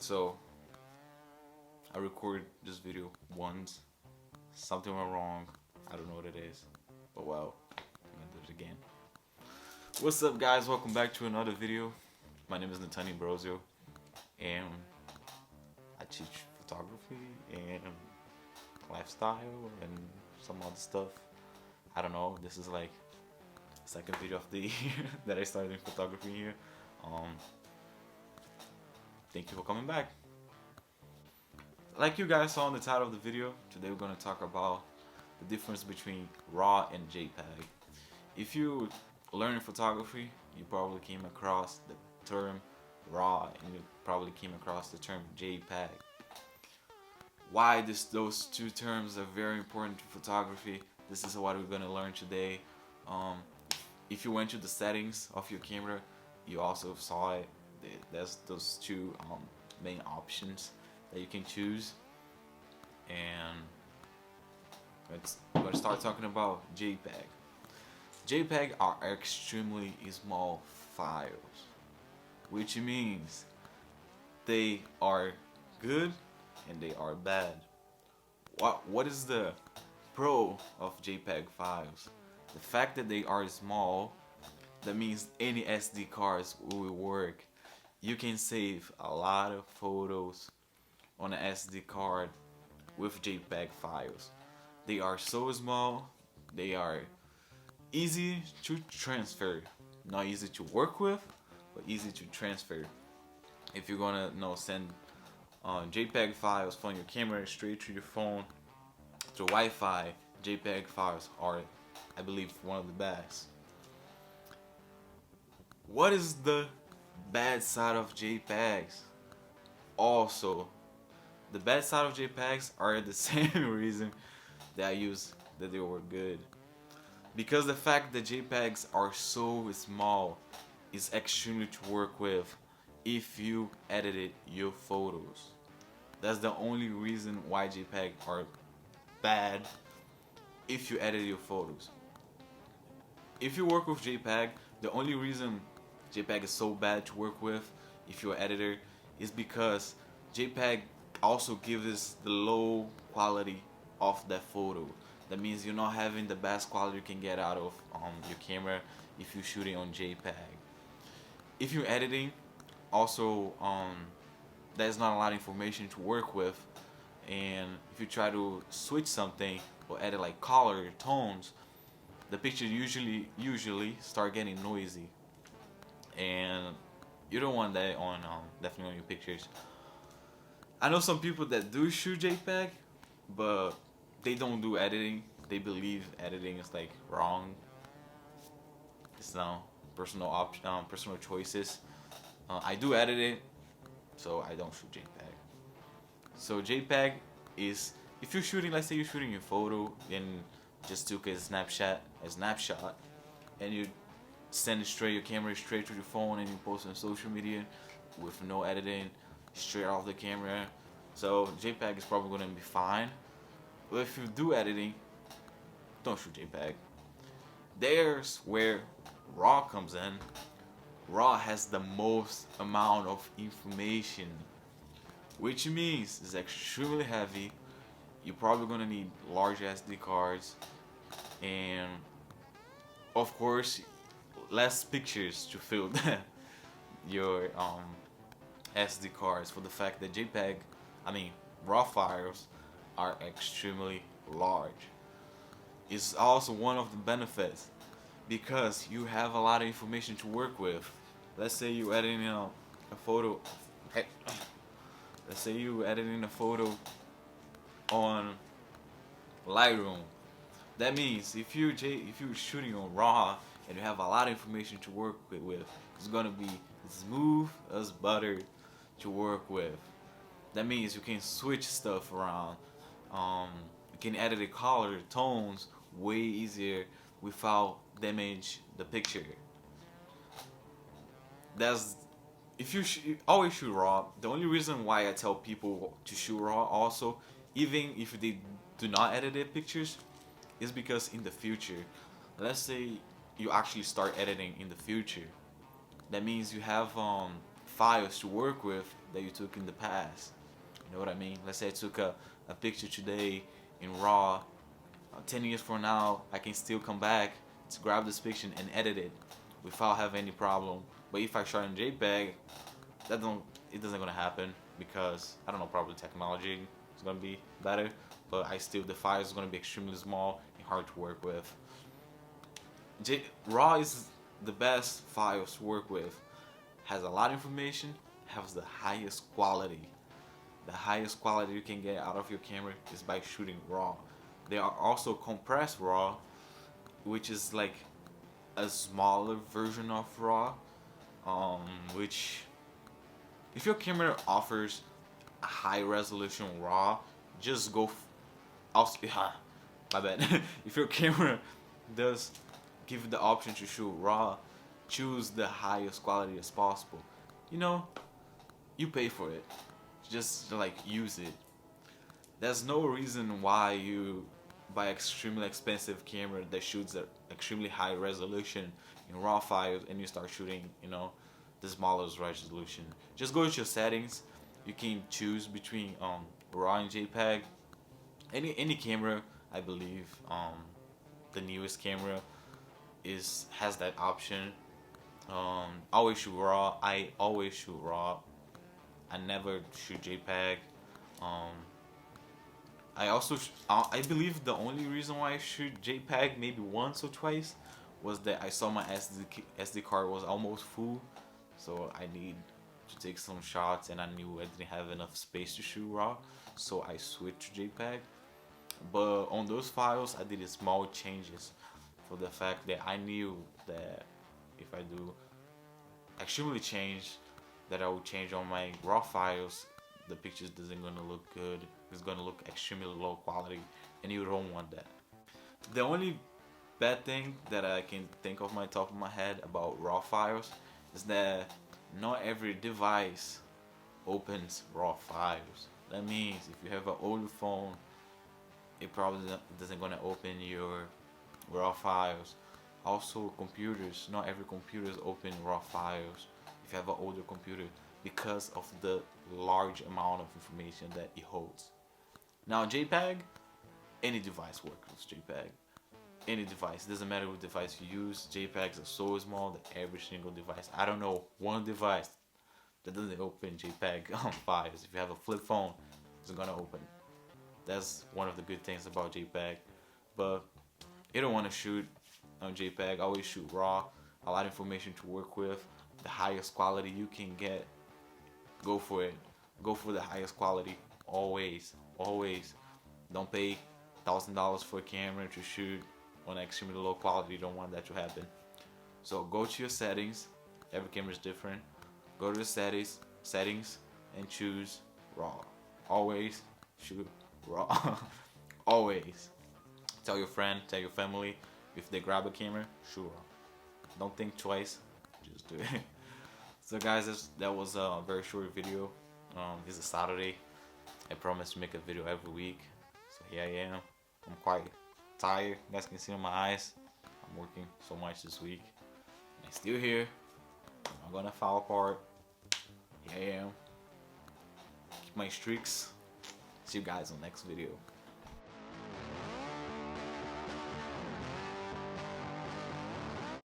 So I recorded this video once. Something went wrong. I don't know what it is. But well, I'm gonna do it again. What's up guys? Welcome back to another video. My name is Natani Brosio and I teach photography and lifestyle and some other stuff. I don't know. This is like the second video of the year that I started in photography here. Thank you for coming back. Like you guys saw in the title of the video, today we're going to talk about the difference between RAW and JPEG. If you learn photography, you probably came across the term RAW and you probably came across the term JPEG. Why those two terms are very important to photography, this is what we're going to learn today. If you went to the settings of your camera, you also saw it. There's those two main options that you can choose, and we're going to start talking about JPEG. JPEG are extremely small files, which means they are good and they are bad. What is the pro of JPEG files? The fact that they are small, that means any SD cards will work. You can save a lot of photos on an SD card with JPEG files. They are so small, they are easy to transfer. Not easy to work with, but easy to transfer. If you're gonna send JPEG files from your camera straight to your phone to Wi-Fi, JPEG files are, I believe, one of the best. What is the bad side of JPEGs? Also, the bad side of JPEGs are the same reason that they were good. Because the fact that JPEGs are so small is extremely to work with if you edited your photos. That's the only reason why JPEG are bad if you edit your photos. If you work with JPEG, the only reason JPEG is so bad to work with if you're an editor is because JPEG also gives us the low quality of that photo. That means you're not having the best quality you can get out of your camera if you're shooting on JPEG. If you're editing, also there's not a lot of information to work with, and if you try to switch something or edit like color or tones, the picture usually start getting noisy, and you don't want that on definitely on your pictures. I know some people that do shoot JPEG, but they don't do editing. They believe editing is like wrong. It's personal choices. I do edit it, so I don't shoot JPEG. So JPEG is, if you're shooting, let's say you're shooting your photo and just took a snapshot, and you send your camera straight to your phone and you post on social media with no editing, straight off the camera. So JPEG is probably going to be fine. But if you do editing, don't shoot JPEG. There's where RAW comes in. RAW has the most amount of information, which means it's extremely heavy. You're probably going to need large SD cards, and of course less pictures to fill your SD cards, for the fact that RAW files are extremely large. It's also one of the benefits because you have a lot of information to work with. Let's say you editing a photo. Let's say you editing a photo on Lightroom. That means if you're shooting on RAW and you have a lot of information to work with, it's gonna be smooth as butter to work with. That means you can switch stuff around. You can edit the color, tones way easier without damage the picture. If you always shoot RAW. The only reason why I tell people to shoot RAW also, even if they do not edit their pictures, is because in the future, let's say you actually start editing in the future, that means you have files to work with that you took in the past. You know what I mean? Let's say I took a picture today in RAW. 10 years from now, I can still come back to grab this picture and edit it without having any problem. But if I shot in JPEG, it doesn't gonna happen because I don't know, probably technology is gonna be better. But the file is gonna be extremely small and hard to work with. RAW is the best files to work with. Has a lot of information, has the highest quality. The highest quality you can get out of your camera is by shooting RAW. There are also compressed RAW, which is like a smaller version of RAW, which if your camera offers a high resolution RAW, just go. My bad. If your camera does give you the option to shoot RAW, choose the highest quality as possible. You know, you pay for it. Just like use it. There's no reason why you buy extremely expensive camera that shoots at extremely high resolution in RAW files and you start shooting, you know, the smallest resolution. Just go to your settings. You can choose between RAW and JPEG. Any camera, I believe, the newest camera has that option. Always shoot RAW. I always shoot RAW. I never shoot JPEG. I believe the only reason why I shoot JPEG maybe once or twice was that I saw my SD card was almost full, so I need to take some shots and I knew I didn't have enough space to shoot RAW, so I switched to JPEG. But on those files I did small changes for the fact that I knew that if I do extremely change, that I will change on my RAW files, the pictures isn't gonna look good. It's gonna look extremely low quality, and you don't want that. The only bad thing that I can think of my top of my head about RAW files is that not every device opens RAW files. That means if you have an older phone, it probably doesn't gonna open your RAW files. Also, computers, not every computer is open RAW files if you have an older computer because of the large amount of information that it holds. Now JPEG, any device works with JPEG. Any device, doesn't matter what device you use. JPEGs are so small that every single device, I don't know one device that doesn't open JPEG files. If you have a flip phone, it's gonna open. That's one of the good things about JPEG. But you don't want to shoot on JPEG, always shoot RAW. A lot of information to work with. The highest quality you can get, go for it. Go for the highest quality. Always. Don't pay $1,000 for a camera to shoot on extremely low quality. You don't want that to happen. So go to your settings. Every camera is different. Go to the settings and choose RAW. Always shoot RAW. Always. Tell your friend, tell your family, if they grab a camera, shoot RAW. Don't think twice, just do it. So guys, that was a very short video. It's a Saturday. I promise to make a video every week. So here I am. I'm quite tired. You guys can see in my eyes. I'm working so much this week. I'm still here. I'm not gonna fall apart. Here I am. Keep my streaks. See you guys on the next video.